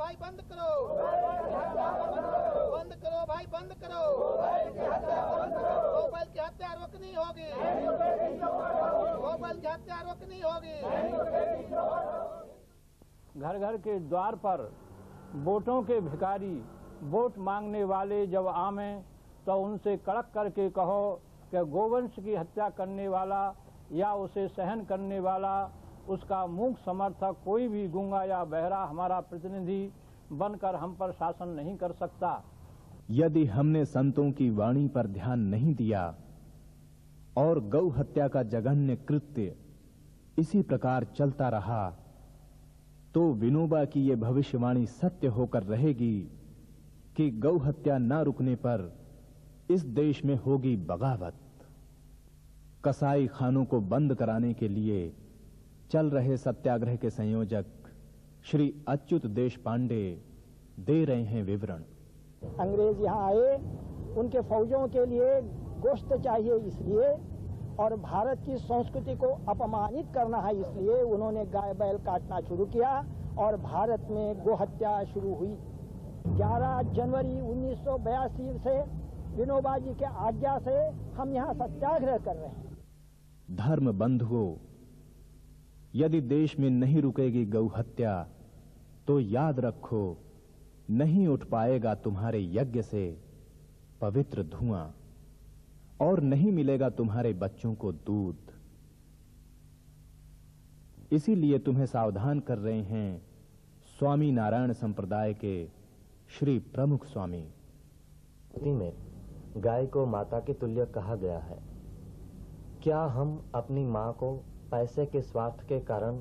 भाई बंद करो, बंद करो भाई बंद करो, गौपाल की हत्या रोकनी होगी, गौपाल की हत्या रोकनी होगी। घर घर के द्वार पर वोटों के भिखारी वोट मांगने वाले जब आवे तो उनसे कड़क करके कहो कि गोवंश की हत्या करने वाला या उसे सहन करने वाला, उसका मूक समर्थक कोई भी गूंगा या बहरा हमारा प्रतिनिधि बनकर हम पर शासन नहीं कर सकता। यदि हमने संतों की वाणी पर ध्यान नहीं दिया और गौ हत्या का जघन्य कृत्य इसी प्रकार चलता रहा तो विनोबा की ये भविष्यवाणी सत्य होकर रहेगी कि गौ हत्या न रुकने पर इस देश में होगी बगावत। कसाई खानों को बंद कराने के लिए चल रहे सत्याग्रह के संयोजक श्री अच्युत देशपांडे दे रहे हैं विवरण। अंग्रेज यहाँ आए, उनके फौजों के लिए गोश्त चाहिए इसलिए और भारत की संस्कृति को अपमानित करना है इसलिए उन्होंने गाय बैल काटना शुरू किया और भारत में गोहत्या शुरू हुई। 11 जनवरी 1982 से विनोबा जी के आज्ञा से हम यहाँ सत्याग्रह कर रहे हैं। धर्म बंधुओं, यदि देश में नहीं रुकेगी गौ हत्या तो याद रखो नहीं उठ पाएगा तुम्हारे यज्ञ से पवित्र धुआं और नहीं मिलेगा तुम्हारे बच्चों को दूध। इसीलिए तुम्हें सावधान कर रहे हैं स्वामी नारायण संप्रदाय के श्री प्रमुख स्वामी। में गाय को माता के तुल्य कहा गया है। क्या हम अपनी मां को पैसे के स्वार्थ के कारण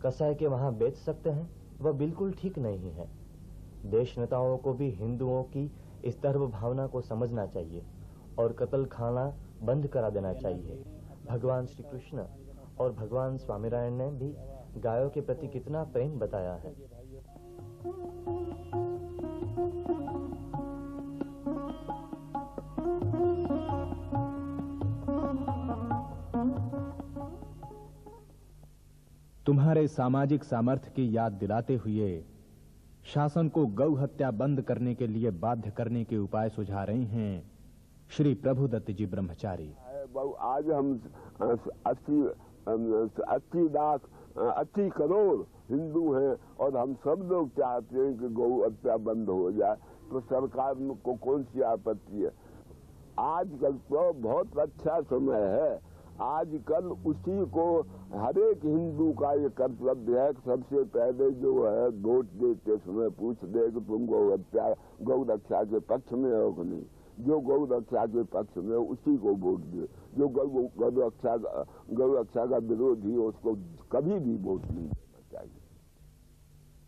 कसाई के वहां बेच सकते हैं? वह बिल्कुल ठीक नहीं है। देश नेताओं को भी हिंदुओं की इस धर्म भावना को समझना चाहिए और कत्ल खाना बंद करा देना चाहिए। भगवान श्री कृष्ण और भगवान स्वामीनारायण ने भी गायों के प्रति कितना प्रेम बताया है। तुम्हारे सामाजिक सामर्थ्य की याद दिलाते हुए शासन को गौ हत्या बंद करने के लिए बाध्य करने के उपाय सुझा रहे हैं श्री प्रभुदत्त जी ब्रह्मचारी। आज हम 80 करोड़ हिंदू हैं और हम सब लोग चाहते हैं कि गौ हत्या बंद हो जाए, तो सरकार को कौन सी आपत्ति है? आजकल तो बहुत अच्छा समय है। आजकल उसी को हर एक हिंदू का ये कर्तव्य है कि सबसे पहले जो है वोट देते समय पूछ दे कि तुम गौ रक्षा के पक्ष में हो कि नहीं। जो गौ रक्षा के पक्ष में उसी को वोट दे। जो गौ रक्षा का विरोधी है उसको कभी भी वोट नहीं देना चाहिए।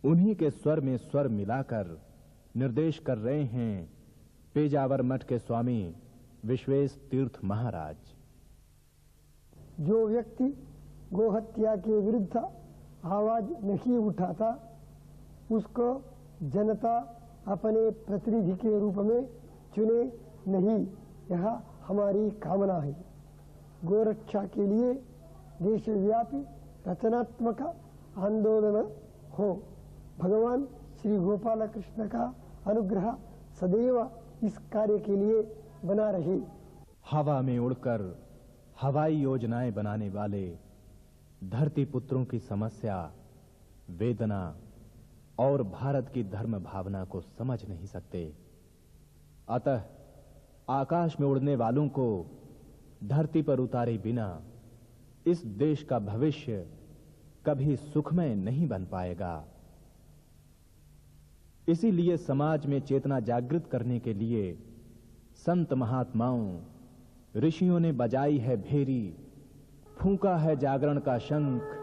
उन्हीं के स्वर में स्वर मिलाकर निर्देश कर रहे हैं पेजावर मठ के स्वामी विश्वेश तीर्थ महाराज। जो व्यक्ति गोहत्या के विरुद्ध आवाज नहीं उठाता उसको जनता अपने प्रतिनिधि के रूप में चुने नहीं, यह हमारी कामना है। गोरक्षा के लिए देशव्यापी रचनात्मक आंदोलन हो। भगवान श्री गोपाल कृष्ण का अनुग्रह सदैव इस कार्य के लिए बना रहे। हवा में उड़कर हवाई योजनाएं बनाने वाले धरती पुत्रों की समस्या, वेदना और भारत की धर्म भावना को समझ नहीं सकते। अतः आकाश में उड़ने वालों को धरती पर उतारे बिना इस देश का भविष्य कभी सुखमय नहीं बन पाएगा। इसीलिए समाज में चेतना जागृत करने के लिए संत महात्माओं ऋषियों ने बजाई है भेरी, फूंका है जागरण का शंख।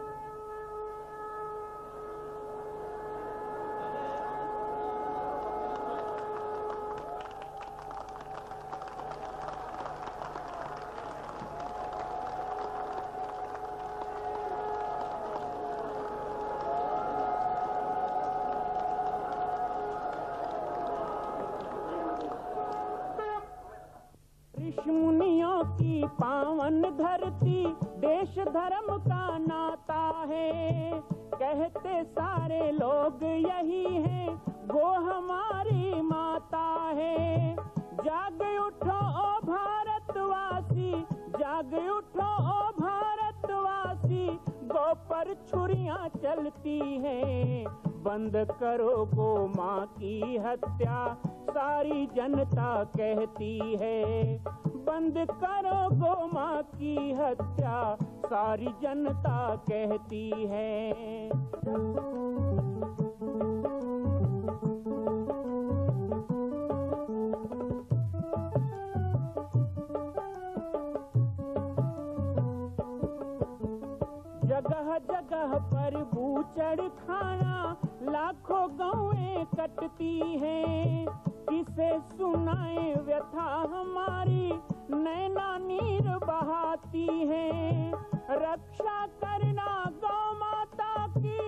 ऋषिमुनियों की पावन धरती देश धर्म का नाता है। कहते सारे लोग यही हैं, गो हमारी माता है। जाग उठो ओ भारतवासी, जाग उठो ओ भारतवासी, गौ पर छुरियां चलती हैं। बंद करो गो माँ की हत्या, सारी जनता कहती है। बंद करो गो माँ की हत्या, सारी जनता कहती है। जगह जगह पर बूचड़ खाना, लाखों गौएं कटती हैं। किसे सुनाए व्यथा हमारी, नैना नीर बहाती हैं। रक्षा करना गौ माता की,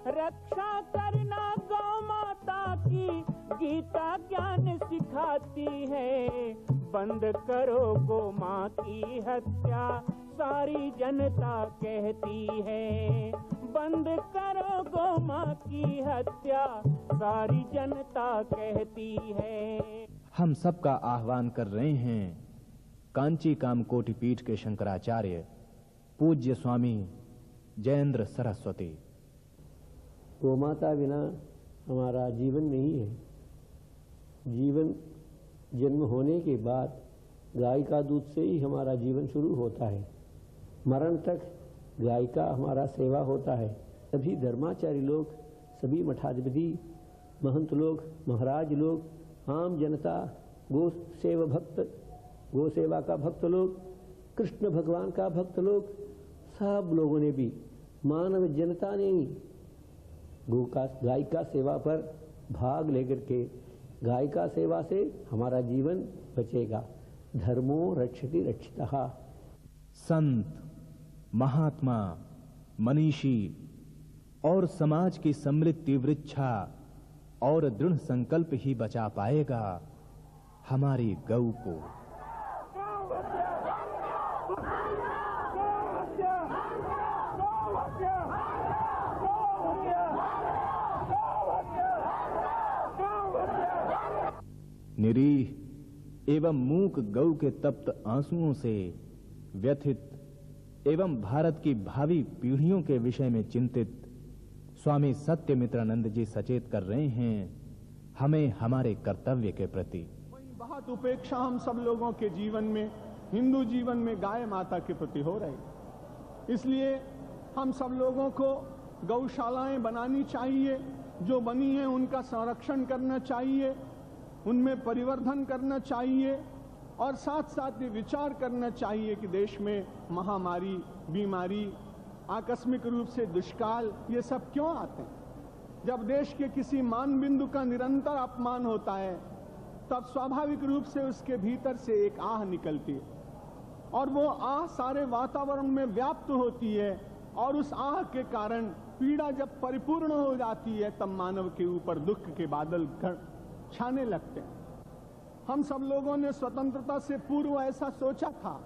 रक्षा करना गौ माता की, गीता ज्ञान सिखाती है। बंद करो गो माँ की हत्या, सारी जनता कहती है। बंद करो गो माँ की हत्या, सारी जनता कहती है। हम सबका आह्वान कर रहे हैं कांची कामकोटि पीठ के शंकराचार्य पूज्य स्वामी जयेंद्र सरस्वती। गोमाता बिना हमारा जीवन नहीं है। जीवन जन्म होने के बाद गाय का दूध से ही हमारा जीवन शुरू होता है। मरण तक गाय का हमारा सेवा होता है। सभी धर्माचारी लोग, सभी मठाधिपति, महंत लोग, महाराज लोग, आम जनता, गो सेवा भक्त, गो सेवा का भक्त लोग, कृष्ण भगवान का भक्त लोग, सब लोगों ने भी, मानव जनता ने ही गाय का सेवा पर भाग लेकर के गाय का सेवा से हमारा जीवन बचेगा। धर्मो रक्षति रक्षितः। संत, महात्मा, मनीषी और समाज की समृद्धि वृक्षा और दृढ़ संकल्प ही बचा पाएगा हमारी गौ को। निरीह एवं मूक गौ के तप्त आंसुओं से व्यथित एवं भारत की भावी पीढ़ियों के विषय में चिंतित स्वामी सत्यमित्रानंद जी सचेत कर रहे हैं हमें हमारे कर्तव्य के प्रति। बहुत उपेक्षा हम सब लोगों के जीवन में, हिंदू जीवन में गाय माता के प्रति हो रही। इसलिए हम सब लोगों को गौशालाएं बनानी चाहिए, जो बनी है उनका संरक्षण करना चाहिए, उनमें परिवर्धन करना चाहिए और साथ साथ ये विचार करना चाहिए कि देश में महामारी, बीमारी, आकस्मिक रूप से दुष्काल, ये सब क्यों आते हैं। जब देश के किसी मान बिंदु का निरंतर अपमान होता है तब स्वाभाविक रूप से उसके भीतर से एक आह निकलती है और वो आह सारे वातावरण में व्याप्त होती है और उस आह के कारण पीड़ा जब परिपूर्ण हो जाती है तब मानव के ऊपर दुख के बादल छाने लगते हैं। हम सब लोगों ने स्वतंत्रता से पूर्व ऐसा सोचा था।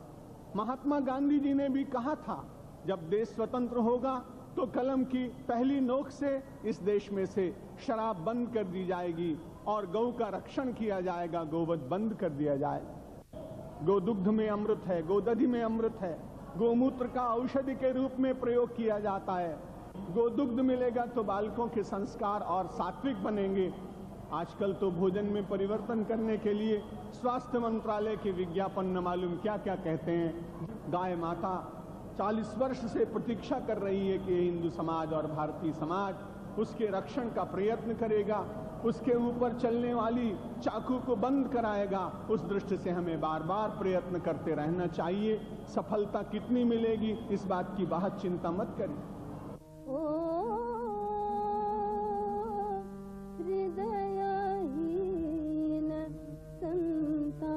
महात्मा गांधी जी ने भी कहा था जब देश स्वतंत्र होगा तो कलम की पहली नोक से इस देश में से शराब बंद कर दी जाएगी और गौ का रक्षण किया जाएगा, गोवध बंद कर दिया जाएगा। गोदुग्ध में अमृत है, गोदधि में अमृत है, गोमूत्र का औषधि के रूप में प्रयोग किया जाता है। गोदुग्ध मिलेगा तो बालकों के संस्कार और सात्विक बनेंगे। आजकल तो भोजन में परिवर्तन करने के लिए स्वास्थ्य मंत्रालय के विज्ञापन न मालूम क्या क्या कहते हैं। गाय माता 40 वर्ष से प्रतीक्षा कर रही है कि हिंदू समाज और भारतीय समाज उसके रक्षण का प्रयत्न करेगा, उसके ऊपर चलने वाली चाकू को बंद कराएगा। उस दृष्टि से हमें बार बार प्रयत्न करते रहना चाहिए। सफलता कितनी मिलेगी इस बात की बहुत चिंता मत करिए। हृदयहीन संतानों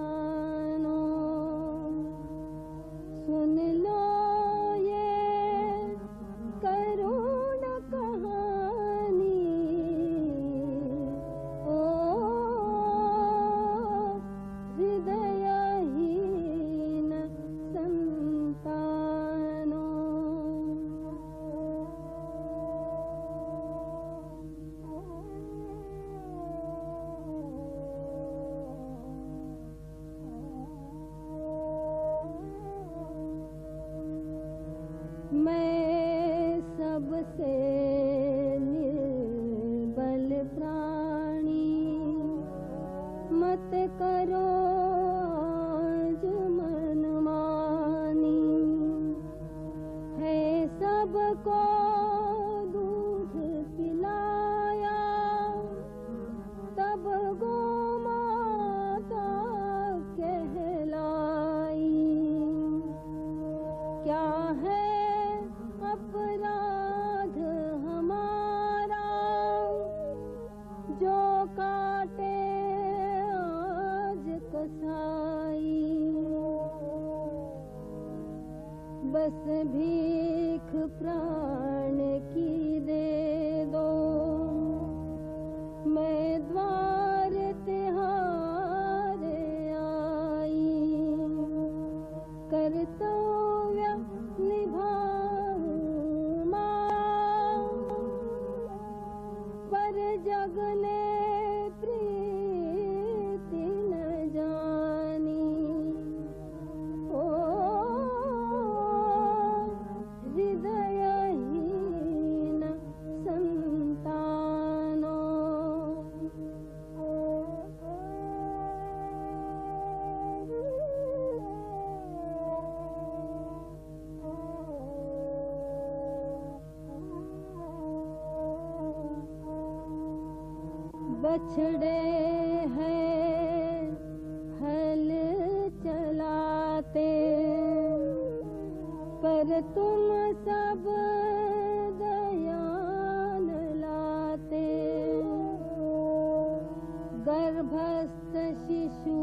से निर्बल प्राणी मत करो आज मनमानी है सबको दूध पिलाया तब गो माता कहलाई क्या है अपराध हमारा जो काटे आज कसाई बस भीख प्राण की दे दो मैं द्वार तिहारे आई कर्तव्य निभाऊं मां पर जग ने प्रीति न जानी ओ हृदयहीन संतानो बछड़े हैं हल चलाते पर तुम सब दयान लाते गर्भस्थ शिशु